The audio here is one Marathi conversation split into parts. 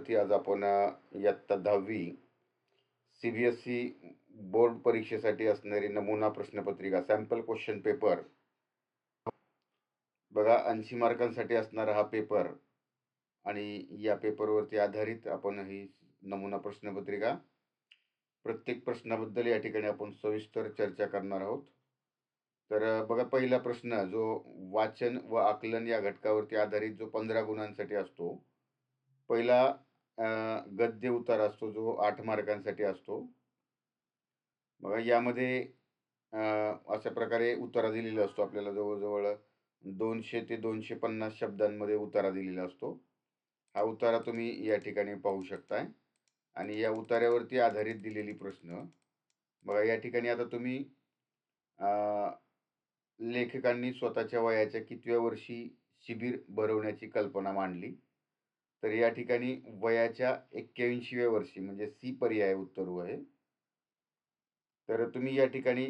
विद्यार्थी, आज आपण इयत्ता 10वी CBSE बोर्ड परीक्षेसाठी असणारी नमुना प्रश्नपत्रिका सॅम्पल क्वेश्चन पेपर बघा, 80 मार्कांसाठी असणारा हा पेपर आणि या पेपरवरती आधारित आपण ही नमुना प्रश्नपत्रिका, प्रत्येक प्रश्नाबद्दल या ठिकाणी आपण सविस्तर चर्चा करणार आहोत. तर बघा, पहिला प्रश्न जो वाचन व आकलन या घटकावरती आधारित जो 15 गुणांसाठी असतो. पहिला गद्य उतारा असतो जो 8 मार्कांसाठी असतो. बघा, यामध्ये अशा प्रकारे उतारा दिलेला असतो. आपल्याला जवळजवळ 200 ते 250 शब्दांमध्ये उतारा दिलेला असतो. हा उतारा तुम्ही या ठिकाणी पाहू शकताय आणि या उतार्यावरती आधारित दिलेली प्रश्न बघा. या ठिकाणी आता तुम्ही लेखकांनी स्वतःच्या वयाच्या कितव्या वर्षी शिबिर भरवण्याची कल्पना मांडली. तर या ठिकाणी वयाच्या 81व्या वर्षी म्हणजे सी पर्याय उत्तर आहे. तर तुम्ही या ठिकाणी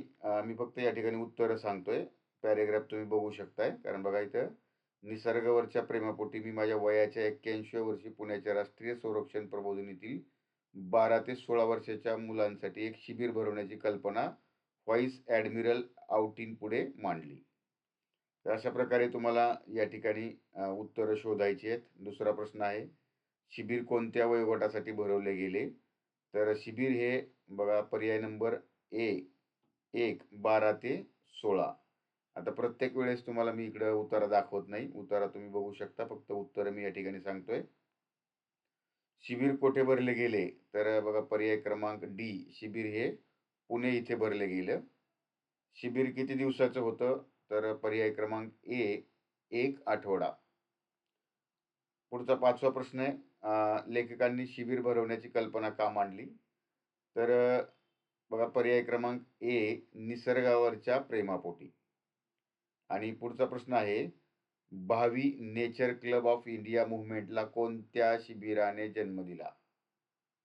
मी फक्त या ठिकाणी उत्तर सांगतोय. पॅरेग्राफ तुम्ही बघू शकताय. कारण बघा, इथं निसर्गावरच्या प्रेमापोटी मी माझ्या वयाच्या 81व्या वर्षी पुण्याच्या राष्ट्रीय संरक्षण प्रबोधिनीतील 12 ते 16 वर्षाच्या मुलांसाठी एक शिबिर भरवण्याची कल्पना व्हाईस ॲडमिरल औटीन पुढे मांडली. तर अशा प्रकारे तुम्हाला या ठिकाणी उत्तरं शोधायची आहेत. दुसरा प्रश्न आहे, शिबिर कोणत्या वयोगटासाठी भरवले गेले? तर शिबिर हे बघा, पर्याय नंबर ए 1 12 ते 16. आता प्रत्येक वेळेस तुम्हाला मी इकडं उतारा दाखवत नाही. उतारा तुम्ही बघू शकता. फक्त उत्तर मी या ठिकाणी सांगतोय. शिबिर कोठे भरले गेले? तर बघा, पर्याय क्रमांक डी, शिबिर हे पुणे इथे भरले गेलं. शिबिर किती दिवसाचं होतं? तर पर्याय क्रमांक ए 1 आठवडा. पुढचा 5वा प्रश्न आहे, लेखकांनी शिबिर भरवण्याची कल्पना का मांडली? तर बघा, पर्याय क्रमांक ए निसर्गावरच्या प्रेमापोटी. आणि पुढचा प्रश्न आहे, भावी नेचर क्लब ऑफ इंडिया मुव्हमेंटला कोणत्या शिबिराने जन्म दिला?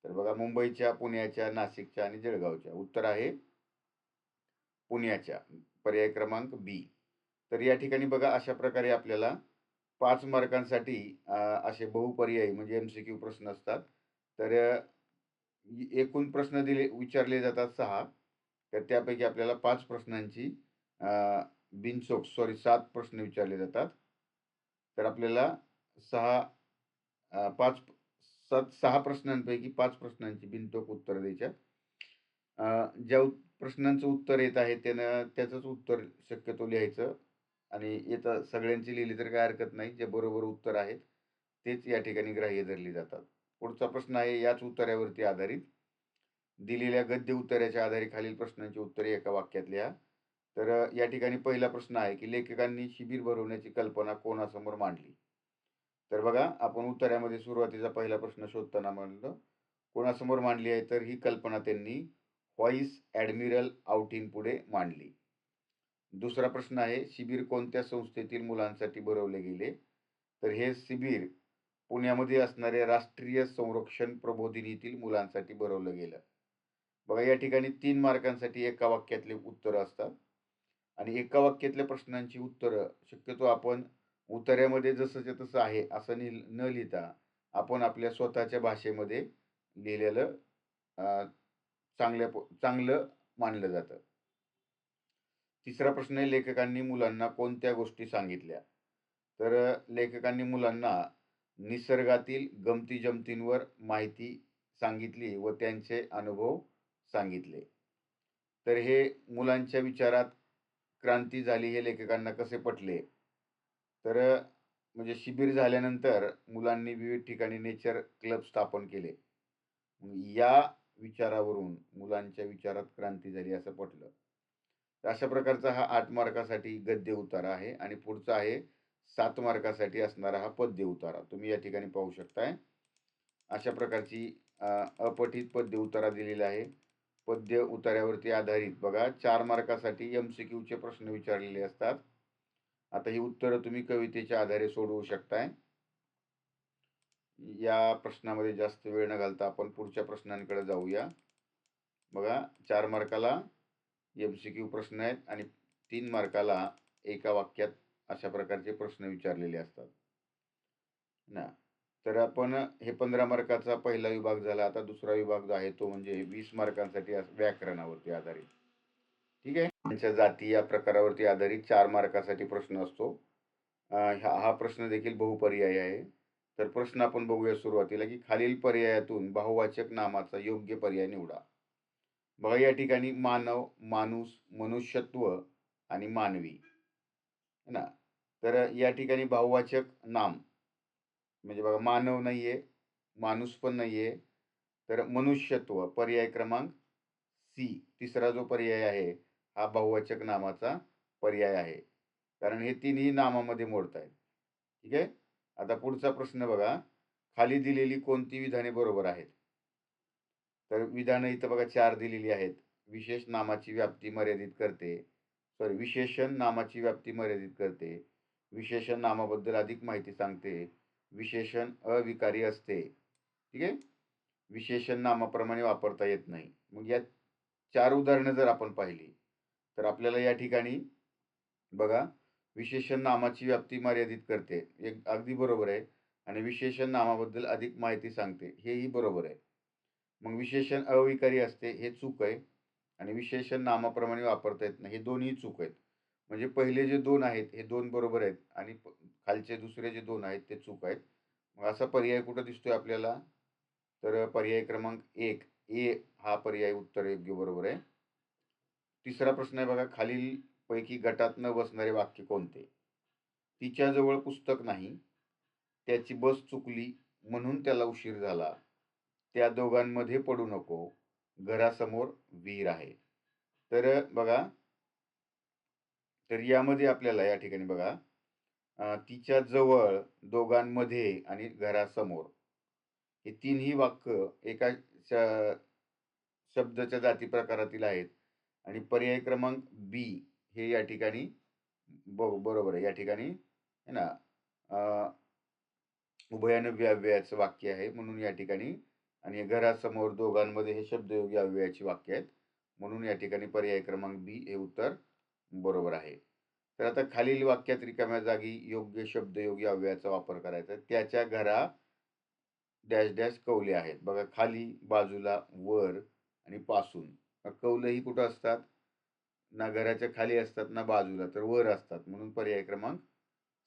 तर बघा, मुंबईच्या, पुण्याच्या, नाशिकच्या आणि जळगावच्या. उत्तर आहे पुण्याच्या, पर्याय क्रमांक बी. तर या ठिकाणी बघा, अशा प्रकारे आपल्याला 5 मार्कांसाठी असे बहुपर्यायी म्हणजे MCQ प्रश्न असतात. तर एकूण प्रश्न विचारले जातात 6. तर त्यापैकी आपल्याला 5 प्रश्नांची बिनचूक 7 प्रश्न विचारले जातात. तर आपल्याला 6 प्रश्नांपैकी 5 प्रश्नांची बिनचूक उत्तर द्यायच्यात. ज्या प्रश्नांचं उत्तर येत आहे त्याचंच उत्तर शक्यतो लिहायचं आणि येतं सगळ्यांची लिहिली तर काय हरकत नाही. जे बरोबर उत्तर आहेत तेच या ठिकाणी ग्राह्य धरली जातात. पुढचा प्रश्न आहे, याच उत्तरावरती आधारित दिलेल्या गद्य उत्तराच्या आधारे खालील प्रश्नांची उत्तरे एका वाक्यात लिहा. तर या ठिकाणी पहिला प्रश्न आहे की लेखकांनी शिबिर भरवण्याची कल्पना कोणासमोर मांडली? तर बघा, आपण उत्तरामध्ये सुरुवातीचा पहिला प्रश्न शोधताना म्हणलं कोणासमोर मांडली आहे, तर ही कल्पना त्यांनी व्हाईस ॲडमिरल औटीन पुढे मांडली. दुसरा प्रश्न आहे, शिबिर कोणत्या संस्थेतील मुलांसाठी भरवले गेले? तर हे शिबिर पुण्यामध्ये असणाऱ्या राष्ट्रीय संरक्षण प्रबोधिनीतील मुलांसाठी भरवलं गेलं. बघा, या ठिकाणी 3 मार्कांसाठी एका वाक्यातले उत्तर असतात आणि एका वाक्यातल्या प्रश्नांची उत्तरं शक्यतो आपण उत्तरामध्ये जसंच्या तसं आहे असं न लिहिता आपण आपल्या स्वतःच्या भाषेमध्ये लिहिलेलं चांगलं मानलं जातं. तिसरा प्रश्न आहे, लेखकांनी मुलांना कोणत्या गोष्टी सांगितल्या? तर लेखकांनी मुलांना निसर्गातील गमती जमतींवर माहिती सांगितली व त्यांचे अनुभव सांगितले. तर हे मुलांच्या विचारात क्रांती झाली हे लेखकांना कसे पटले? तर म्हणजे शिबिर झाल्यानंतर मुलांनी विविध ठिकाणी नेचर क्लब स्थापन केले. या विचारावरून मुलांच्या विचारात क्रांती झाली असं पटलं. अशा प्रकारचा हा 8 मार्कासाठी गद्य उतारा आहे आणि पुढचा आहे 7 मार्कासाठी असणारा हा पद्य उतारा. तुम्ही या ठिकाणी पाहू शकताय. अशा प्रकारची अपठित पद्य उतारा दिलेला आहे. पद्य उतार्यावरती आधारित बघा 4 मार्कासाठी MCQचे प्रश्न विचारलेले असतात. आता ही उत्तरं तुम्ही कवितेच्या आधारे सोडवू शकताय. या प्रश्नामध्ये जास्त वेळ न घालता आपण पुढच्या प्रश्नांकडे जाऊया. बघा, 4 मार्काला MCQ प्रश्न आहेत आणि 3 मार्काला एका वाक्यात अशा प्रकारचे प्रश्न विचारलेले असतात ना. तर आपण हे 15 मार्काचा पहिला विभाग झाला. आता दुसरा विभाग जो आहे तो म्हणजे 20 मार्कांसाठी व्याकरणावरती आधारित. ठीक आहे. त्यांच्या जाती या प्रकारावरती आधारित 4 मार्कासाठी प्रश्न असतो. हा प्रश्न देखील बहुपर्यायी आहे. तर प्रश्न आपण बघूया सुरुवातीला, की खालील पर्यायातून बहुवाचक नामाचा योग्य पर्याय निवडा. बघा या ठिकाणी मानव, माणूस, मनुष्यत्व आणि मानवी है ना. तर या ठिकाणी बहुवाचक नाम म्हणजे बघा मानव नाहीये, माणूस पण नाहीये, तर मनुष्यत्व पर्याय क्रमांक सी तिसरा जो पर्याय आहे हा बहुवाचक नामाचा पर्याय आहे. कारण हे तिन्ही नामामध्ये मोडतायत. ठीक आहे. आता पुढचा प्रश्न बघा, खाली दिलेली कोणती विधाने बरोबर आहेत? तर विधानं इथं बघा 4 दिलेली आहेत. विशेष नामाची व्याप्ती मर्यादित करते. सॉरी, विशेषण नामाची व्याप्ती मर्यादित करते. विशेषण नामाबद्दल अधिक माहिती सांगते. विशेषण अविकारी असते. ठीक आहे. विशेषण नामाप्रमाणे वापरता येत नाही. मग या 4 उदाहरणं जर आपण पाहिली, तर आपल्याला या ठिकाणी बघा विशेषण नामाची व्याप्ती मर्यादित करते. एक अगदी बरोबर आहे. आणि विशेषण नामाबद्दल अधिक माहिती सांगते. हेही बरोबर आहे. मग विशेषण अविकारी असते हे चूक आहे. आणि विशेषण नामाप्रमाणे वापरता येत नाही हे दोन्ही चूक आहेत. म्हणजे पहिले जे 2 आहेत हे 2 बरोबर आहेत आणि खालचे दुसरे जे 2 आहेत ते चूक आहेत. मग असा पर्याय कुठं दिसतोय आपल्याला? तर पर्याय क्रमांक 1 ए हा पर्याय उत्तर योग्य बरोबर आहे. तिसरा प्रश्न आहे बघा, खालील पैकी गटात न बसणारे वाक्य कोणते? तिच्याजवळ पुस्तक नाही, त्याची बस चुकली म्हणून त्याला उशीर झाला, त्या दोघांमध्ये पडू नको, घरासमोर विहीर आहे. तर बघा, तर यामध्ये आपल्याला या ठिकाणी बघा तिच्या जवळ, दोघांमध्ये आणि घरासमोर हे तीनही वाक्य एका शब्दाच्या जाती प्रकारातील आहेत. आणि पर्याय क्रमांक बी हे या ठिकाणी बरोबर आहे. या ठिकाणी है ना उभयान्वयी अव्ययाचं वाक्य आहे म्हणून या ठिकाणी. आणि घरासमोर, दोघांमध्ये हे शब्दयोगी अव्ययाची वाक्य आहेत म्हणून या ठिकाणी पर्याय क्रमांक बी हे उत्तर बरोबर आहे. तर आता खालील वाक्यात रिकाम्या जागी योग्य शब्दयोगी अव्ययाचा वापर करायचा. त्याच्या घरा डॅश डॅश कौले आहेत. बघा खाली, बाजूला, वर आणि पासून. कौलही कुठं असतात? ना घराच्या खाली असतात ना बाजूला, तर वर असतात म्हणून पर्याय क्रमांक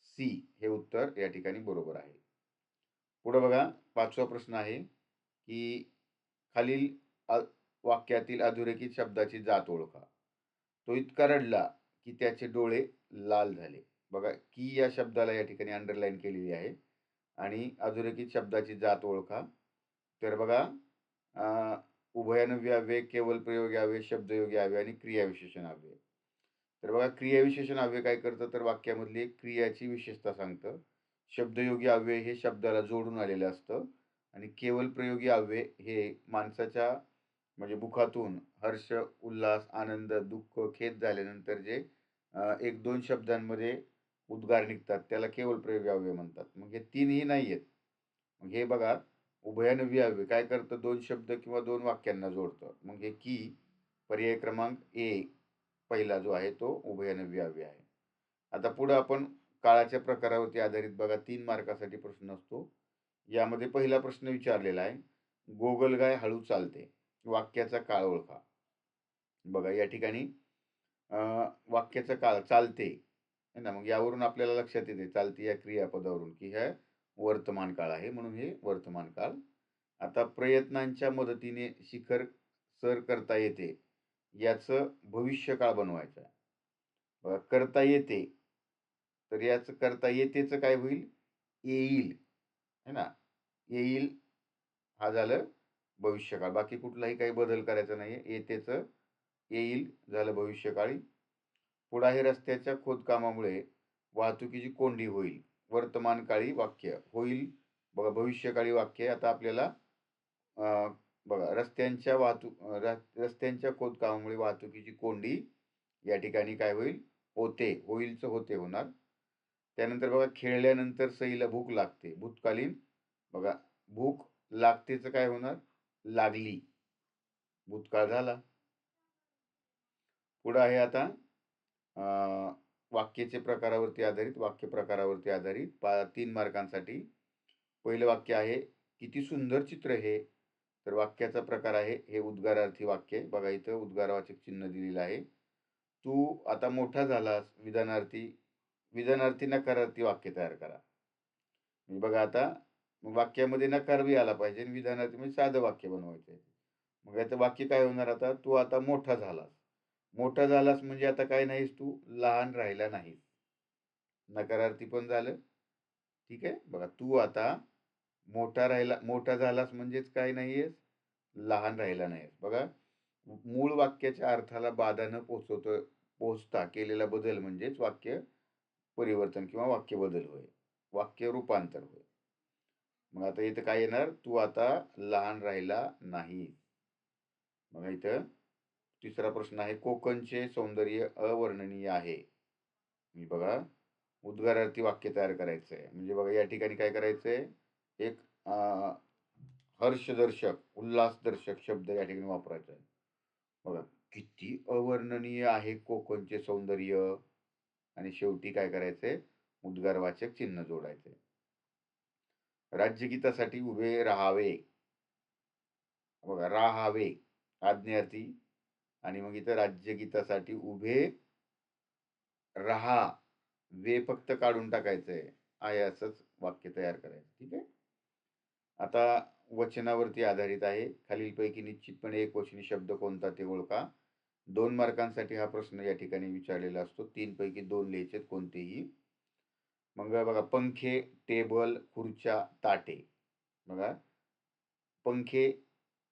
सी हे उत्तर या ठिकाणी बरोबर आहे. पुढे बघा 5वा प्रश्न आहे, की खालील वाक्यातील अधोरेखित शब्दाची जात ओळखा. तो इतका रडला की त्याचे डोळे लाल झाले. बघा की या शब्दाला या ठिकाणी अंडरलाईन केलेली आहे. आणि अधोरेखित शब्दाची जात ओळखा. तर बघा उभयान्वयी अव्यय, केवल प्रयोगी अव्यय, शब्दयोगी अव्यय आणि क्रियाविशेषण अव्यय. तर बघा क्रियाविशेषण अव्यय काय करतं? तर वाक्यामधली एक क्रियाची विशेषता सांगतं. शब्दयोगी अव्यय हे शब्दाला जोडून आलेलं असतं. आणि केवल प्रयोगी अव्यय हे माणसाच्या म्हणजे मुखातून हर्ष, उल्हास, आनंद, दुःख, खेद झाल्यानंतर जे 1-2 शब्दांमध्ये उद्गार निघतात त्याला केवल प्रयोगी अव्यय म्हणतात. मग हे तीनही नाही आहेत. मग हे बघा उभयान्वयी अव्यय काय करतं? 2 शब्द किंवा 2 वाक्यांना जोडतं. मग हे की पर्याय क्रमांक ए पहिला जो आहे तो उभयान्वयी अव्यय आहे. आता पुढे आपण काळाच्या प्रकारावरती आधारित बघा 3 मार्कासाठी प्रश्न असतो. यामध्ये पहिला प्रश्न विचारलेला आहे, गोगलगाय हळू चालते, वाक्याचा काळ ओळखा. बघा या ठिकाणी वाक्याचा काळ चालते है ना. मग यावरून आपल्याला लक्षात येते चालते या क्रियापदावरून की हे वर्तमान काळ आहे म्हणून हे वर्तमान काळ. आता प्रयत्नांच्या मदतीने शिखर सर करता येते याचं भविष्यकाळ बनवायचं आहे. बघा करता येते, तर याचं करता येतेचं काय होईल? येईल है ना. येईल हा झालं भविष्यकाळ. बाकी कुठलाही काही बदल करायचा नाही. येतेचं येईल झालं भविष्यकाळी. पुढे आहे रस्त्याच्या खोदकामामुळे वाहतुकीची कोंडी होईल, वर्तमान काळी वाक्य होईल. बघा भविष्यकाळी वाक्य. आता आपल्याला बघा रस्त्यांच्या खोदकामामुळे वाहतुकीची कोंडी या ठिकाणी काय होईल? होते. होईलचं होते होणार. त्यानंतर बघा खेळल्यानंतर सईला भूक लागते, भूतकालीन. बघा भूक लागतेचं काय होणार? लागली, भूतकाळ झाला. पुढे आहे आता वाक्याचे प्रकारावरती आधारित, वाक्य प्रकारावरती आधारित 3 मार्कांसाठी. पहिलं वाक्य आहे, किती सुंदर चित्र हे. तर वाक्याचा प्रकार आहे हे उद्गारार्थी वाक्य. बघा इथं उद्गारवाचक चिन्ह दिलेलं आहे. तू आता मोठा झालास, विधानार्थी. विधानार्थी नकारार्थी वाक्य तयार करा. म्हणजे बघा आता वाक्यामध्ये नकार बी आला पाहिजे आणि विधानार्थी म्हणजे साधं वाक्य बनवायचं आहे. मग याचं वाक्य काय होणार आता, तू आता मोठा झालास. मोठा झालास म्हणजे आता काय नाहीस, तू लहान राहिला नाहीस. नकारार्थी पण झालं. ठीक आहे. बघा तू आता मोठा झालास म्हणजेच काय नाहीयेस, लहान राहिला नाहीस. बघा मूळ वाक्याच्या अर्थाला बाधा न पोहोचता केलेला बदल म्हणजेच वाक्य परिवर्तन किंवा वाक्य बदल होय, वाक्य रूपांतर होय. मग आता इथं काय येणार, तू आता लहान राहिला नाही. मग इथं तिसरा प्रश्न आहे, कोकणचे सौंदर्य अवर्णनीय आहे. मी बघा उद्गारार्थी वाक्य तयार करायचं आहे. म्हणजे बघा या ठिकाणी काय करायचंय, एक हर्षदर्शक, उल्हासदर्शक शब्द या ठिकाणी वापरायचा आहे. बघा किती अवर्णनीय आहे कोकणचे सौंदर्य, आणि शेवटी काय करायचंय, उद्गारवाचक चिन्ह जोडायचंय. राज्यगीतासाठी उभे राहावे. बघा राहावे आज्ञार्थी, आणि मग इथं राज्यगीतासाठी उभे राहा, वे फक्त काढून टाकायचंय. आहे असंच वाक्य तयार करायचं. ठीक आहे. आता वचनावरती आधारित आहे. खालीलपैकी निश्चितपणे एक वचनी शब्द कोणता ते ओळखा. 2 मार्कांसाठी हा प्रश्न या ठिकाणी विचारलेला असतो. 3 पैकी 2 लिहायचे कोणतेही. मग बघा पंखे, टेबल, खुर्च्या, ताटे. बघा पंखे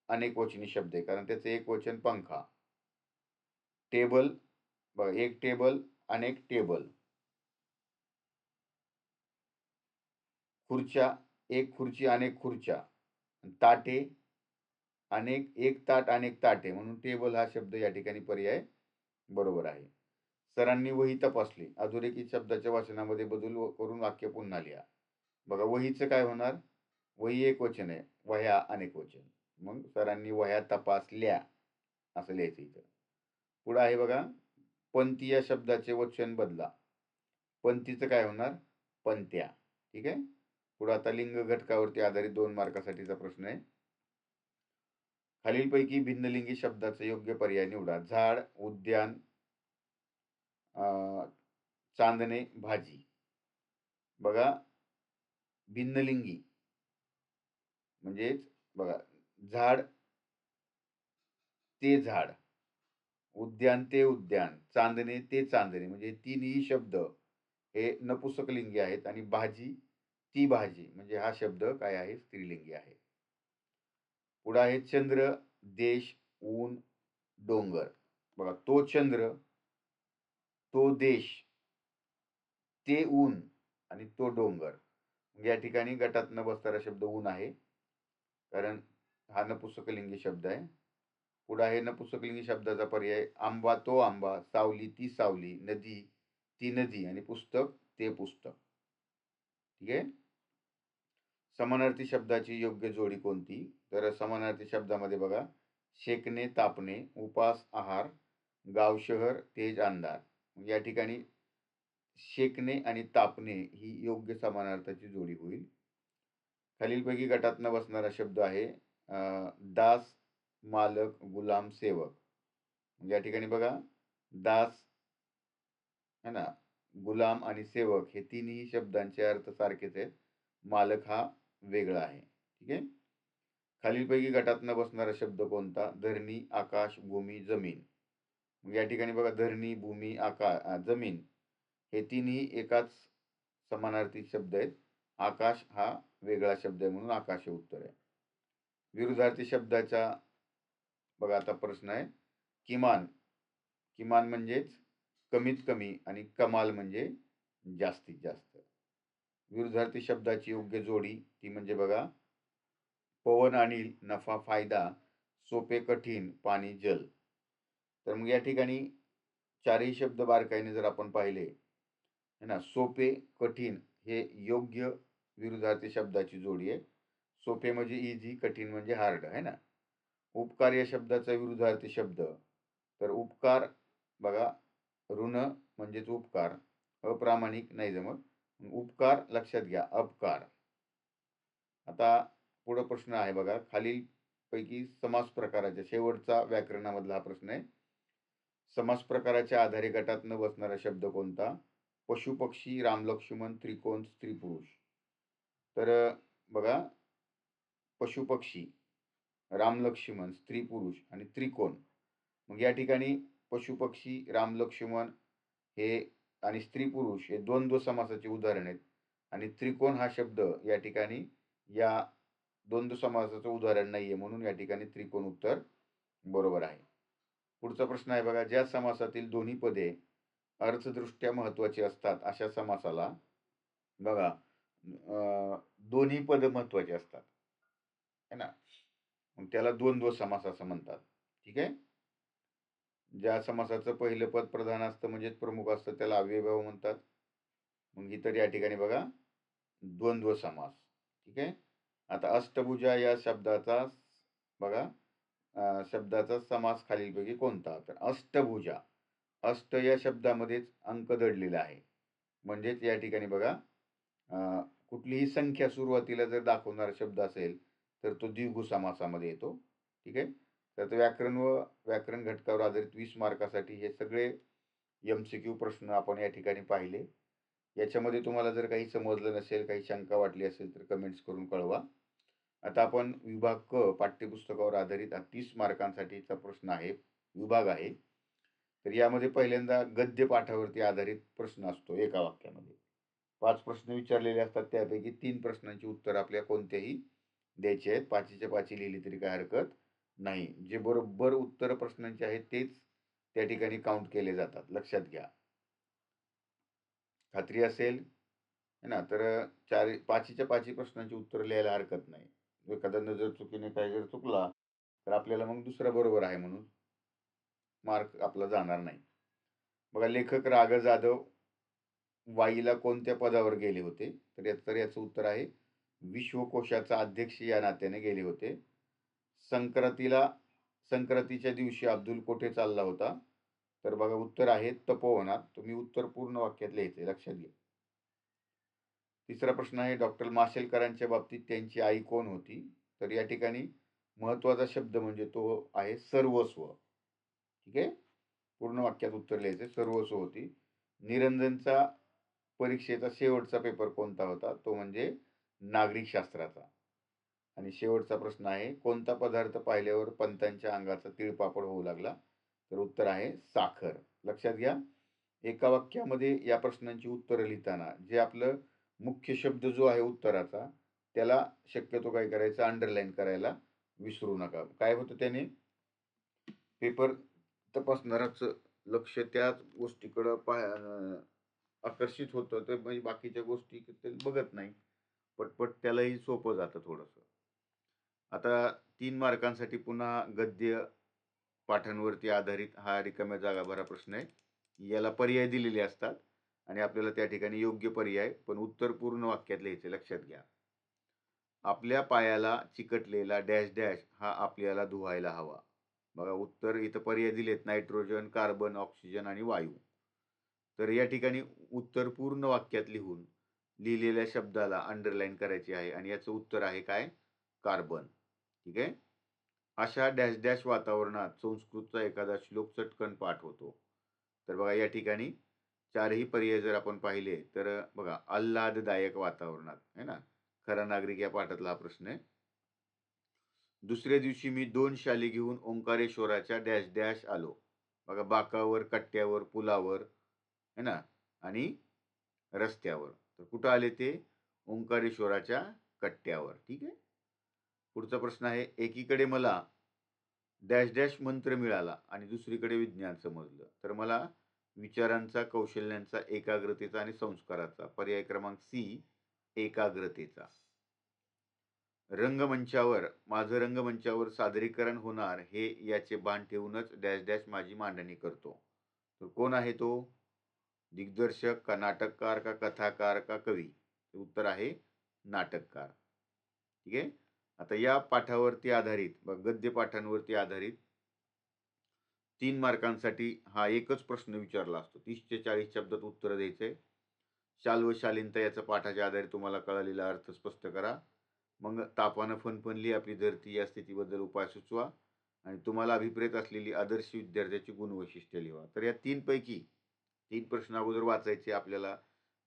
अनेक वचनी शब्द आहे कारण त्याचं एक वचन पंखा. टेबल, बघा एक टेबल अनेक टेबल. खुर्च्या, एक खुर्ची अनेक खुर्च्या. ताटे, एक ताट अनेक ताटे, म्हणून टेबल हा शब्द या ठिकाणी पर्याय बरोबर आहे. सरांनी वही तपासली. अधोरेखित शब्दाच्या वाचनामध्ये बदल करून वाक्य पुन्हा लिहा. बघा वहीचं काय होणार, वही एक वचन आहे, वह्या अनेक वचन. मग सरांनी वह्या तपासल्या असं लिहायचं इथं. पुढे आहे बघा, पंथी या शब्दाचे वचन बदला. पंथीचं काय होणार, पंथ्या. ठीक आहे. पुढे आता लिंग घटकावरती आधारित 2 मार्कासाठीचा प्रश्न आहे. खालीलपैकी भिन्नलिंगी शब्दाचा योग्य पर्याय निवडा. झाड, उद्यान, चांदणे, भाजी. बघा भिन्नलिंगी म्हणजेच बघा झाड ते झाड, उद्यान ते उद्यान, चांदणे ते चांदणे, म्हणजे तीनही शब्द हे नपुंसकलिंगी आहेत आणि भाजी ती भाजी म्हणजे हा शब्द काय आहे, स्त्रीलिंगी आहे. पुढे आहे चंद्र, देश, ऊन, डोंगर. बघा तो चंद्र, तो देश, ते ऊन आणि तो डोंगर. या ठिकाणी गटात न बसणारा शब्द ऊन आहे कारण हा नपुंसकलिंगी शब्द आहे. पुढे आहे नपुंसकलिंगी शब्दाचा पर्याय आंबा तो आंबा, सावली ती सावली, नदी ती नदी आणि पुस्तक ते पुस्तक. ठीक आहे. समानार्थी शब्दाची योग्य जोडी कोणती, तर समानार्थी शब्दामध्ये बघा शेकणे तापणे, उपास आहार, गाव शहर, तेज अंधार. या ठिकाणी शेकणे आणि तापणे ही योग्य समानार्थाची जोडी होईल. खालीलपैकी गटात न बसणारा शब्द आहे दास, मालक, गुलाम, सेवक. या ठिकाणी बघा दास है ना, गुलाम आणि सेवक हे तिन्ही शब्दांचे अर्थ सारखेच आहेत. मालक हा वेगळा आहे. ठीक आहे. खालीलपैकी गटात न बसणारा शब्द कोणता, धरणी, आकाश, भूमी, जमीन. या ठिकाणी बघा धरणी, भूमी, आकाश, जमीन हे तिन्ही एकाच समानार्थी शब्द आहेत. आकाश हा वेगळा शब्द आहे म्हणून आकाश हे उत्तर आहे. विरुद्धार्थी शब्दाचा बघा आता प्रश्न आहे, किमान. किमान म्हणजेच कमीत कमी आणि कमाल म्हणजे जास्तीत जास्त. विरुद्धार्थी शब्दाची योग्य जोडी ती म्हणजे बघा पवन अनिल, नफा फायदा, सोपे कठीण, पाणी जल. तर मग या ठिकाणी चारही शब्द बारकाईने जर आपण पाहिले है ना, सोपे कठीण हे योग्य विरुद्धार्थी शब्दाची जोडी आहे. सोपे म्हणजे इझी, कठीण म्हणजे हार्ड है ना. उपकार या शब्दाचा विरुद्धार्थी शब्द, तर उपकार बघा ऋण म्हणजेच उपकार, अप्रामाणिक नाही जमत. उपकार लक्षात घ्या, अपकार. आता पुढं प्रश्न आहे बघा, खालील पैकी समास प्रकाराच्या शेवटचा व्याकरणामधला हा प्रश्न आहे. समास प्रकाराच्या आधारे गटात न बसणारा शब्द कोणता? पशु पक्षी, रामलक्ष्मण, त्रिकोण, स्त्री पुरुष. तर बघा, पशु पक्षी, रामलक्ष्मण, स्त्री पुरुष आणि त्रिकोण. मग या ठिकाणी पशु पक्षी, रामलक्ष्मण हे आणि स्त्री पुरुष हे द्वंद्व समासाचे उदाहरण आहेत. आणि त्रिकोण हा शब्द या ठिकाणी या द्वंद्व समासाचं उदाहरण नाहीये, म्हणून या ठिकाणी त्रिकोण उत्तर बरोबर आहे. पुढचा प्रश्न आहे बघा, ज्या समासातील दोन्ही पदे अर्थदृष्ट्या महत्वाची असतात अशा समासाला बघा दोन्ही पद महत्वाची असतात है ना, मग त्याला द्वंद्व समास असं म्हणतात. ठीक आहे. ज्या समासाचं पहिलं पद प्रधान असतं म्हणजेच प्रमुख असतं त्याला अव्ययभाव म्हणतात. मग इतर या ठिकाणी बघा द्वंद्व समास. ठीक आहे. आता अष्टभुजा या शब्दाचा बघा शब्दाचा समास खालीलपैकी कोणता? तर अष्टभुजा, अष्ट या शब्दामध्येच अंक दडलेला आहे, म्हणजेच या ठिकाणी बघा कुठलीही संख्या सुरुवातीला जर दाखवणारा शब्द असेल तर तो द्विगु समासामध्ये येतो. ठीक आहे. तर व्याकरण व व्याकरण घटकावर आधारित 20 मार्कासाठी हे सगळे MCQ प्रश्न आपण या ठिकाणी पाहिले. याच्यामध्ये तुम्हाला जर काही समजलं नसेल, काही शंका वाटली असेल तर कमेंट्स करून कळवा. आता आपण विभाग क पाठ्यपुस्तकावर आधारित 30 मार्कांसाठीचा प्रश्न आहे, विभाग आहे. तर यामध्ये पहिल्यांदा गद्य पाठावरती आधारित प्रश्न असतो एका वाक्यामध्ये. 5 प्रश्न विचारलेले असतात, त्यापैकी 3 प्रश्नांची उत्तर आपल्या कोणत्याही द्यायची आहेत. 5च्या 5 लिहिली तरी काय हरकत नाही. जे बरोबर उत्तर प्रश्नांचे आहेत तेच त्या ठिकाणी काउंट केले जातात, लक्षात घ्या. खात्री असेल है ना, तर 5च्या 5 प्रश्नांची उत्तर लिहायला हरकत नाही. एखाद्यानं जर चुकीने काही जर चुकला तर आपल्याला मग दुसरा बरोबर आहे म्हणून मार्क आपला जाणार नाही. बघा, लेखक राग जाधव वाईला कोणत्या पदावर गेले होते? तर याचं उत्तर आहे विश्वकोशाचा अध्यक्ष या नात्याने गेले होते. संक्रांतीच्या दिवशी अब्दुल कोठे चालला होता? तर बघा उत्तर आहे तपोवनात. तुम्ही उत्तर पूर्ण वाक्यात लिहायचे, लक्षात घ्या. तिसरा प्रश्न आहे डॉक्टर माशेलकरांच्या बाबतीत त्यांची आई कोण होती? तर या ठिकाणी महत्वाचा शब्द म्हणजे तो आहे सर्वस्व. ठीक आहे. पूर्ण वाक्यात उत्तर लिहायचे, सर्वस्व होती. निरंजनचा परीक्षेचा शेवटचा पेपर कोणता होता? तो म्हणजे नागरिक शास्त्राचा. आणि शेवटचा प्रश्न आहे कोणता पदार्थ पाहिल्यावर पंतांच्या अंगाचा तिळपापड होऊ लागला? तर उत्तर आहे साखर. लक्षात घ्या. एका वाक्यामध्ये या प्रश्नांची उत्तरं लिहिताना जे आपलं मुख्य शब्द जो आहे उत्तराचा त्याला शक्यतो काय करायचं, अंडरलाईन करायला विसरू नका. काय होतं त्याने पेपर तपासणाराच लक्ष त्याच गोष्टीकडं आकर्षित होतं, तर म्हणजे बाकीच्या गोष्टी ते बघत नाही, पटपट त्यालाही सोपं जातं थोडंसं. आता 3 मार्कांसाठी पुन्हा गद्य पाठांवरती आधारित हा रिकाम्या जागा भरा प्रश्न आहे. याला पर्याय दिलेले असतात आणि आपल्याला त्या ठिकाणी योग्य पर्याय पण उत्तर पूर्ण वाक्यात लिहायचे, लक्षात घ्या. आपल्या पायाला चिकटलेला डॅश डॅश हा आपल्याला धुवायला हवा. बघा उत्तर इथं पर्याय दिलेत, नायट्रोजन, कार्बन, ऑक्सिजन आणि वायू. तर या ठिकाणी उत्तर पूर्ण वाक्यात लिहून लिहिलेल्या शब्दाला अंडरलाईन करायची आहे आणि याचं उत्तर आहे काय? कार्बन. ठीक आहे. अशा डॅश डॅश वातावरणात संस्कृतचा एखादा श्लोक चटकन पाठ होतो. तर बघा या ठिकाणी चारही पर्याय जर आपण पाहिले तर बघा आल्हाददायक वातावरणात है ना, खरा नागरिक या पाठातला हा प्रश्न आहे. दुसऱ्या दिवशी मी 2 शाली घेऊन ओंकारेश्वराच्या डॅश डॅश आलो. बघा बाकावर, कट्ट्यावर, पुलावर है ना आणि रस्त्यावर. तर कुठं आले ते? ओंकारेश्वराच्या कट्ट्यावर. ठीक आहे. पुढचा प्रश्न आहे एकीकडे मला डॅश डॅश मंत्र मिळाला आणि दुसरीकडे विज्ञान समजलं. तर मला विचारांचा, कौशल्यांचा, एकाग्रतेचा आणि संस्काराचा. पर्याय क्रमांक सी एकाग्रतेचा. माझं रंगमंचावर सादरीकरण होणार हे याचे भान ठेवूनच डॅश डॅश माझी मांडणी करतो. तर कोण आहे तो? दिग्दर्शक का नाटककार का कथाकार का कवी? उत्तर आहे नाटककार. ठीक आहे. आता या पाठावरती आधारित गद्य पाठांवरती आधारित 3 मार्कांसाठी हा एकच प्रश्न विचारला असतो. 30 ते 40 शब्दात उत्तर द्यायचंय. शाल व शालीनता याचा पाठाच्या आधारे तुम्हाला कळलेला अर्थ स्पष्ट करा. मग तापानं फणफणली आपली धरती या स्थितीबद्दल उपाय सुचवा आणि तुम्हाला अभिप्रेत असलेली आदर्श विद्यार्थ्याची गुणवैशिष्ट्ये लिहा. तर या तीनपैकी 3 प्रश्न अगोदर वाचायचे आपल्याला,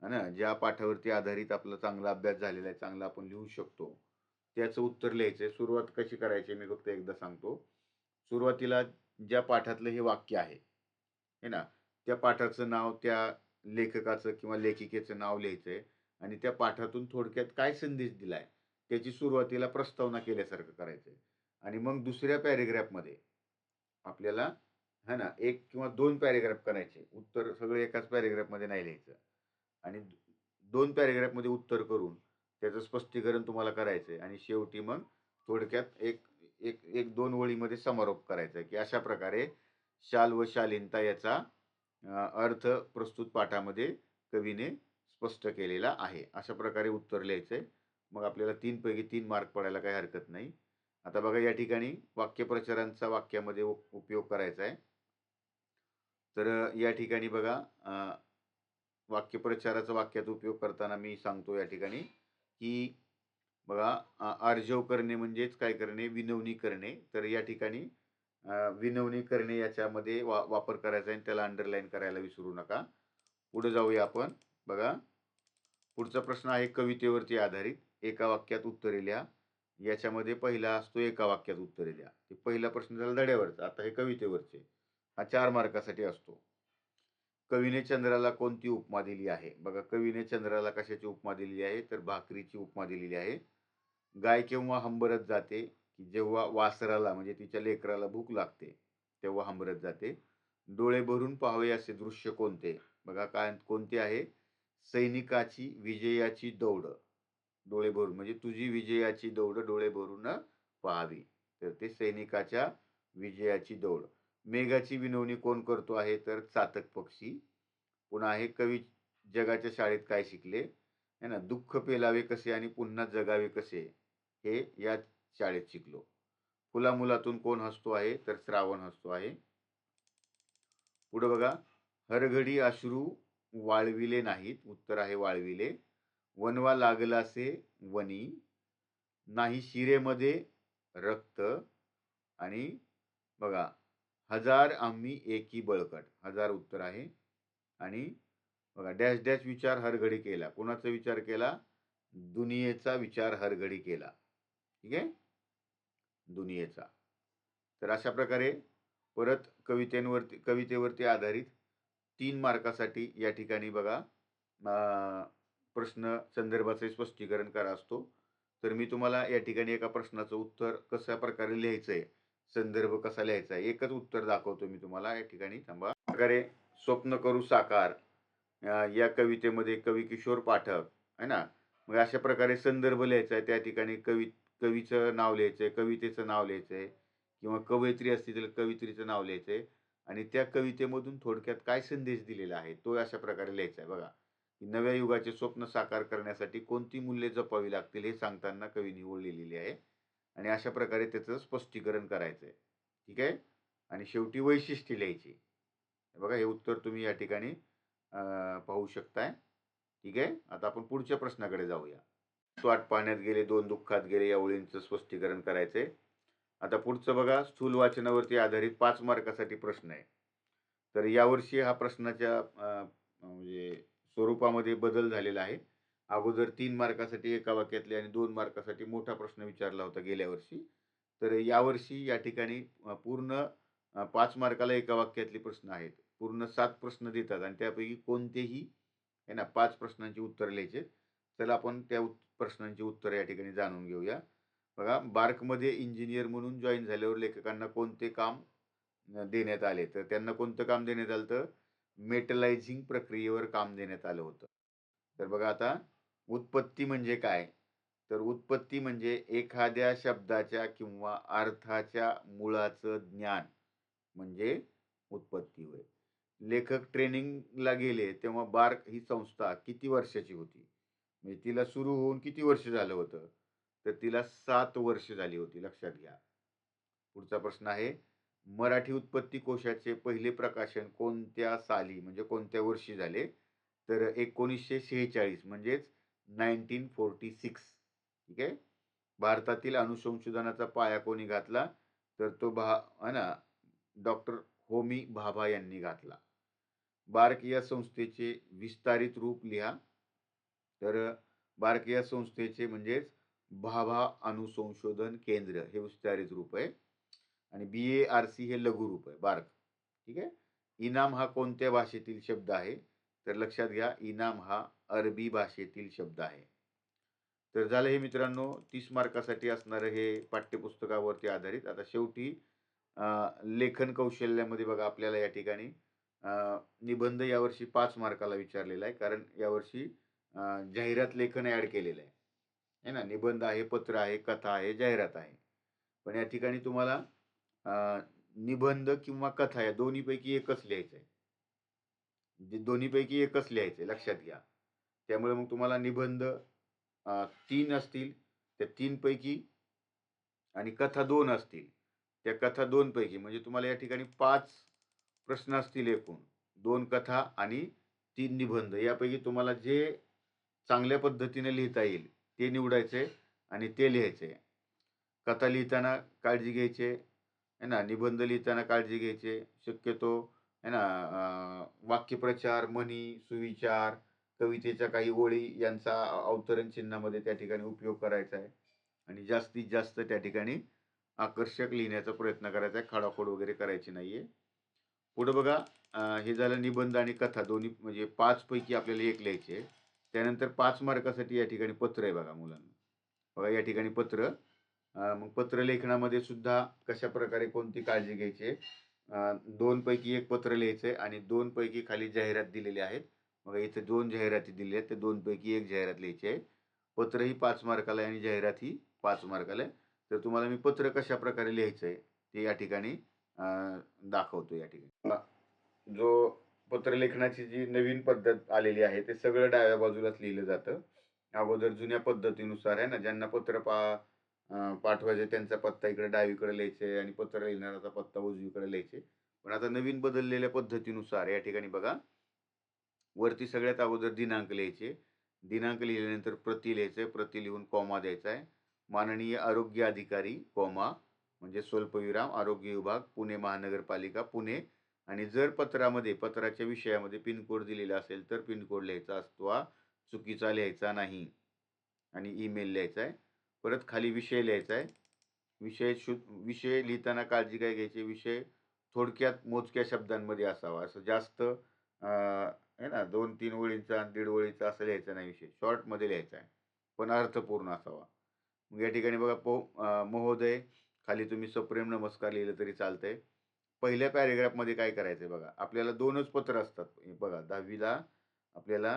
है ना. ज्या पाठावरती आधारित आपला चांगला अभ्यास झालेला आहे, चांगला आपण लिहू शकतो, त्याचं उत्तर लिहायचं. सुरुवात कशी करायची मी फक्त एकदा सांगतो. सुरुवातीला ज्या पाठातलं हे वाक्य आहे, है ना, त्या पाठाचं नाव, त्या लेखकाचं किंवा लेखिकेचं नाव लिहायचंय आणि त्या पाठातून थोडक्यात काय संदेश दिलाय त्याची सुरुवातीला प्रस्तावना केल्यासारखं करायचंय. आणि मग दुसऱ्या पॅरेग्राफमध्ये आपल्याला, है ना, 1 किंवा 2 पॅरेग्राफ करायचे. उत्तर सगळं एकाच पॅरेग्राफमध्ये नाही लिहायचं. आणि 2 पॅरेग्राफमध्ये उत्तर करून त्याचं स्पष्टीकरण तुम्हाला करायचंय आणि शेवटी मग थोडक्यात एक एक एक 2 ओळीमध्ये समारोप करायचा आहे, की अशा प्रकारे शाल व शालीनता याचा अर्थ प्रस्तुत पाठामध्ये कवीने स्पष्ट केलेला आहे. अशा प्रकारे उत्तर लिहायचंय. मग आपल्याला 3 पैकी 3 मार्क पडायला काही हरकत नाही. आता बघा या ठिकाणी वाक्यप्रचारांचा वाक्यामध्ये उपयोग करायचा आहे. तर या ठिकाणी बघा वाक्यप्रचाराचा वाक्यात उपयोग करताना मी सांगतो या ठिकाणी, की बघा आर्जव करणे म्हणजेच काय करणे, विनवणी करणे. तर या ठिकाणी विनवणी करणे याच्यामध्ये वापर करायचा आहे आणि त्याला अंडरलाईन करायला विसरू नका. पुढे जाऊया आपण. बघा पुढचा प्रश्न आहे कवितेवरती आधारित. एका वाक्यात उत्तरे लिहा. याच्यामध्ये पहिला असतो एका वाक्यात उत्तरे द्या. ते पहिला प्रश्न झाला धड्यावरचा. आता हे कवितेवरचे. हा 4 मार्कासाठी असतो. कवीने चंद्राला कोणती उपमा दिली आहे? बघा कवीने चंद्राला कशाची उपमा दिलेली आहे? तर भाकरीची उपमा दिलेली आहे. गाय केव्हा हंबरत जाते? की जेव्हा वासराला म्हणजे तिच्या लेकराला भूक लागते तेव्हा हंबरत जाते. डोळे भरून पाहावे असे दृश्य कोणते? बघा काय कोणते आहे? सैनिकाची विजयाची दौड. डोळे भरून म्हणजे तुझी विजयाची दौड डोळे भरून पाहावी. तर ते सैनिकाच्या विजयाची दौड. मेघाची विनवणी कोण करतो आहे? तर चातक पक्षी. पुन्हा आहे कवी जगाच्या शाळेत काय शिकले? है ना, दुःख पेलावे कसे आणि पुन्हा जगावे कसे हे या शाळेत शिकलो. फुलामुलातून कोण हसतो आहे? तर श्रावण हसतो आहे. पुढे बघा, हरघडी अश्रू वाळविले नाहीत. उत्तर आहे वाळविले. वनवा लागलासे वनी. नाही शिरेमध्ये रक्त. आणि बघा, हजार आम्ही एकी बळकट. हजार उत्तर आहे. आणि बघा डॅश डॅश विचार हरघडी केला. कोणाचा विचार केला? दुनियेचा विचार हरघडी केला. ठीक आहे, दुनियेचा. तर अशा प्रकारे परत कवितेवरती आधारित 3 मार्कासाठी या ठिकाणी बघा प्रश्न संदर्भाचे स्पष्टीकरण करा असतो. तर मी तुम्हाला या ठिकाणी एका प्रश्नाचं उत्तर कशा प्रकारे लिहायचंय, संदर्भ कसा लिहायचा आहे, एकच उत्तर दाखवतो मी तुम्हाला या ठिकाणी. थांबा. प्रकारे स्वप्न करू साकार या कवितेमध्ये कवी किशोर पाठक आहे ना. मग अशा प्रकारे संदर्भ लिहायचा आहे. त्या ठिकाणी कवीचं नाव लिहायचंय, कवितेचं नाव लिहायचंय किंवा कवयित्री असतील तर कवित्रीचं नाव लिहायचंय आणि त्या कवितेमधून थोडक्यात काय संदेश दिलेला आहे तो अशा प्रकारे लिहायचा आहे. बघा, नव्या युगाचे स्वप्न साकार करण्यासाठी कोणती मूल्ये जपावी लागतील हे सांगताना कवी निवड लिहिलेली आहे आणि अशा प्रकारे त्याचं स्पष्टीकरण करायचंय. ठीक आहे. आणि शेवटी वैशिष्ट्ये लिहायची. बघा हे उत्तर तुम्ही या ठिकाणी पाहू शकताय. ठीक आहे. आता आपण पुढच्या प्रश्नाकडे जाऊया. स्वाट पाण्यात गेले 2 दुःखात गेले या ओळींचं स्पष्टीकरण करायचंय. आता पुढचं बघा, स्थूल वाचनावरती आधारित 5 मार्कासाठी प्रश्न आहे. तर यावर्षी हा प्रश्नाच्या म्हणजे स्वरूपामध्ये बदल झालेला आहे. अगोदर 3 मार्कासाठी एका वाक्यातले आणि 2 मार्कासाठी मोठा प्रश्न विचारला होता गेल्या वर्षी. तर यावर्षी या ठिकाणी पूर्ण 5 मार्काला एका वाक्यातले प्रश्न आहेत. पूर्ण 7 प्रश्न देतात आणि त्यापैकी कोणतेही आहे ना 5 प्रश्नांची उत्तर लिहायचे. चला आपण त्या प्रश्नांची उत्तरं या ठिकाणी जाणून घेऊया. बघा, बार्कमध्ये इंजिनियर म्हणून जॉईन झाल्यावर लेखकांना कोणते काम देण्यात आले? तर त्यांना कोणतं काम देण्यात आलं? तर मेटलायझिंग प्रक्रियेवर काम देण्यात आलं होतं. तर बघा आता उत्पत्ती म्हणजे काय? तर उत्पत्ती म्हणजे एखाद्या शब्दाच्या किंवा अर्थाच्या मुळाचं ज्ञान म्हणजे उत्पत्ती होय. लेखक ट्रेनिंगला गेले तेव्हा बार्क ही संस्था किती वर्षाची होती? म्हणजे तिला सुरू होऊन किती वर्ष झालं होतं? तर तिला 7 वर्ष झाली होती. लक्षात घ्या. पुढचा प्रश्न आहे, मराठी उत्पत्ती कोशाचे पहिले प्रकाशन कोणत्या साली म्हणजे कोणत्या वर्षी झाले? तर 1946 म्हणजेच 1946. ठीक आहे. भारतातील अणुसंशोधनाचा पाया कोणी घातला? तर तो है ना, डॉक्टर होमी भाभा यांनी घातला. बार्क या संस्थेचे विस्तारित रूप लिहा. तर बार्क या संस्थेचे म्हणजेच भाभा अणुसंशोधन केंद्र हे विस्तारित रूप आहे. आणि BARC हे लघु रूप आहे बार्क. ठीक आहे. इनाम हा कोणत्या भाषेतील शब्द आहे? तर लक्षात घ्या, इनाम हा अरबी भाषेतील शब्द आहे. तर झालं हे मित्रांनो 30 मार्कासाठी असणारं हे पाठ्यपुस्तकावरती आधारित. आता शेवटी लेखन कौशल्यामध्ये बघा आपल्याला या ठिकाणी निबंध यावर्षी 5 मार्काला विचारलेला आहे, कारण यावर्षी जाहिरात लेखन ऍड केलेलं आहे. है ना, निबंध आहे, पत्र आहे, कथा आहे, जाहिरात आहे. पण या ठिकाणी तुम्हाला निबंध किंवा कथा या दोन्हीपैकी एकच लिहायचं आहे. दोन्हीपैकी एकच लिहायचं लक्षात घ्या. त्यामुळे मग तुम्हाला निबंध 3 असतील, त्या 3 पैकी, आणि कथा 2 असतील, त्या कथा 2 पैकी, म्हणजे तुम्हाला या ठिकाणी 5 प्रश्न असतील एकूण. 2 कथा आणि 3 निबंध यापैकी तुम्हाला जे चांगल्या पद्धतीने लिहिता येईल ते निवडायचे आणि ते लिहायचे. कथा लिहिताना काळजी घ्यायची आहे ना, निबंध लिहिताना काळजी घ्यायची शक्यतो है ना, वाक्यप्रचार, म्हणी, सुविचार, कवितेच्या काही ओळी यांचा अवतरण चिन्हामध्ये त्या ठिकाणी उपयोग करायचा आहे. आणि जास्तीत जास्त त्या ठिकाणी आकर्षक लिहिण्याचा प्रयत्न करायचा आहे, खाडाखोड वगैरे करायची नाहीये. पुढे बघा, हे झालं निबंध आणि कथा दोन्ही, म्हणजे 5 पैकी आपल्याला एक लिहायचे. त्यानंतर 5 मार्कासाठी या ठिकाणी पत्र आहे बघा मुलांना. बघा या ठिकाणी पत्र. मग पत्र लेखनामध्ये सुद्धा कशा प्रकारे कोणती काळजी घ्यायची. 2 पैकी एक पत्र लिहायचंय आणि 2 पैकी खाली जाहिरात दिलेली आहेत. बघा इथे 2 जाहिराती दिलेल्या आहेत, ते 2 पैकी एक जाहिरात लिहायची आहे. पत्र ही 5 मार्काला आहे आणि जाहिरात ही 5 मार्काला आहे. तर तुम्हाला मी पत्र कशा प्रकारे लिहायचंय ते या ठिकाणी दाखवतो. या ठिकाणी जो पत्र लेखनाची जी नवीन पद्धत आलेली आहे ते सगळं डाव्या बाजूलाच लिहिलं जातं. अगोदर जुन्या पद्धतीनुसार आहे ना, ज्यांना पत्र पाठवायचे त्यांचा पत्ता इकडे डावीकडे लिहायचे आणि पत्र लिहिणाराचा पत्ता उजवीकडे लिहायचे. पण आता नवीन बदललेल्या पद्धतीनुसार या ठिकाणी बघा, वरती सगळ्यात अगोदर दिनांक लिहायचे. दिनांक लिहिल्यानंतर प्रति लिहायचं, प्रति लिहून कॉमा द्यायचा आहे. माननीय आरोग्य अधिकारी कॉमा, म्हणजे स्वल्पविराम, आरोग्य विभाग, पुणे महानगरपालिका पुणे. आणि जर पत्रामध्ये पत्राच्या विषयामध्ये पिनकोड दिलेला असेल तर पिनकोड लिहायचा असतो, हा चुकीचा लिहायचा नाही. आणि ईमेल लिहायचा आहे. परत खाली विषय लिहायचा आहे. विषय लिहिताना काळजी काय घ्यायची, विषय थोडक्यात मोजक्या शब्दांमध्ये असावा. असं जास्त आहे ना 2-3 ओळींचा 1.5 ओळीचा असं लिहायचा नाही. विषय शॉर्टमध्ये लिहायचा आहे पण अर्थपूर्ण असावा. मग या ठिकाणी बघा महोदय, खाली तुम्ही सप्रेम नमस्कार लिहिलं तरी चालतंय. पहिल्या पॅरेग्राफमध्ये काय करायचंय बघा, आपल्याला 2च पत्र असतात. बघा 10वीला आपल्याला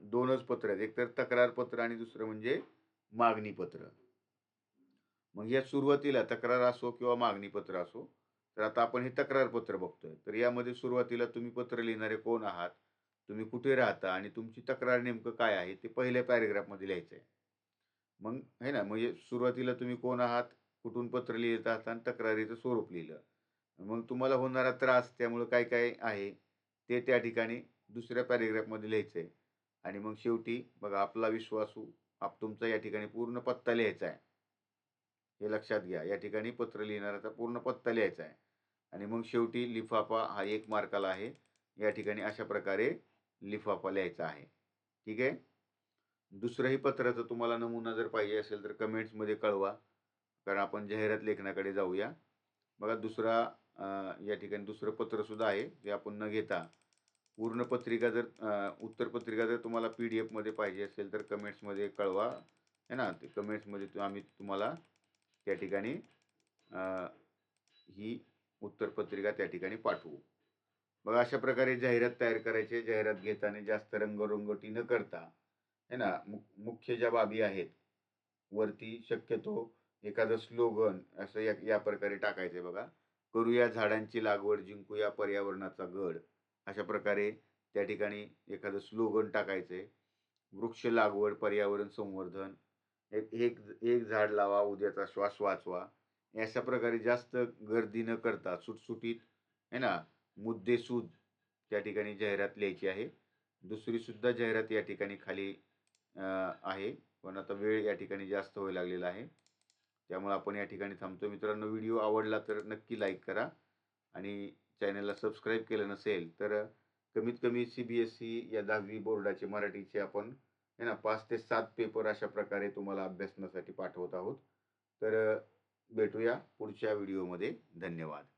2च पत्र आहेत, एक तर तक्रार पत्र आणि दुसरं म्हणजे मागणी पत्र. मग या सुरुवातीला तक्रार असो किंवा मागणी पत्र असो, तर आता आपण हे तक्रार पत्र बघतोय. तर यामध्ये सुरुवातीला तुम्ही पत्र लिहिणारे कोण आहात, तुम्ही कुठे राहता आणि तुमची तक्रार नेमकं काय आहे ते पहिल्या पॅरेग्राफमध्ये लिहायचं आहे. मग है ना, म्हणजे सुरुवातीला तुम्ही कोण आहात, कुठून पत्र लिहित आहात आणि तक्रारीचं स्वरूप लिहिलं. मग तुम्हाला होणारा त्रास, त्यामुळे काय काय आहे ते त्या ठिकाणी दुसऱ्या पॅरेग्राफमध्ये लिहायचं आहे. आणि मग शेवटी बघा, आपला विश्वासू, तुमचा या ठिकाणी पूर्ण पत्ता लिहायचा आहे. हे लक्षात घ्या, या ठिकाणी पत्र लिहिणाऱ्याचा पूर्ण पत्ता लिहायचा आहे. आणि मग शेवटी लिफाफा हा 1 मार्काला आहे. या ठिकाणी अशा प्रकारे लिफाफा लिहायचा आहे. ठीक आहे. दुसरंही पत्राचा तुम्हाला नमुना जर पाहिजे असेल तर कमेंट्समध्ये कळवा, कारण आपण जाहिरात लेखनाकडे जाऊया. बघा दुसरा या ठिकाणी दुसरं पत्र सुद्धा आहे, जे आपण न घेता पूर्ण पत्रिका जर उत्तरपत्रिका जर तुम्हाला PDF मध्ये पाहिजे असेल तर कमेंट्समध्ये कळवा, है ना. ते कमेंट्समध्ये आम्ही तुम्हाला त्या ठिकाणी ही उत्तरपत्रिका त्या ठिकाणी पाठवू. बघा अशा प्रकारे जाहिरात तयार करायची. जाहिरात घेताना जास्त रंगरंगोटी न करता, है ना, मुख्य ज्या बाबी आहेत वरती शक्यतो एखादं स्लोगन असं या प्रकारे टाकायचे. बघा, करूया झाडांची लागवड, जिंकूया पर्यावरणाचा गड, अशा प्रकारे त्या ठिकाणी एखादं स्लोगन टाकायचे. वृक्ष लागवड, पर्यावरण संवर्धन, एक एक एक झाड लावा, उद्याचा श्वास वाचवा, अशा प्रकारे जास्त गर्दी न करता सुटसुटीत, है ना, मुद्देसूद त्या ठिकाणी जाहिरात लिहायची आहे. दुसरी सुद्धा जाहिरात या ठिकाणी खाली आहे, पण आता वेळ या ठिकाणी जास्त व्हायला लागलेला आहे. त्यामुळे आपण या ठिकाणी थांबतो. मित्रांनो, व्हिडिओ आवडला तर नक्की लाईक करा आणि चॅनलला सबस्क्राईब केलं नसेल तर कमीत कमी CBSE या 10वी बोर्डाचे मराठीचे आपण आहे ना 5 ते 7 पेपर अशा प्रकारे तुम्हाला अभ्यासनासाठी पाठवत आहोत. तर भेटूया पुढच्या व्हिडिओमध्ये. धन्यवाद.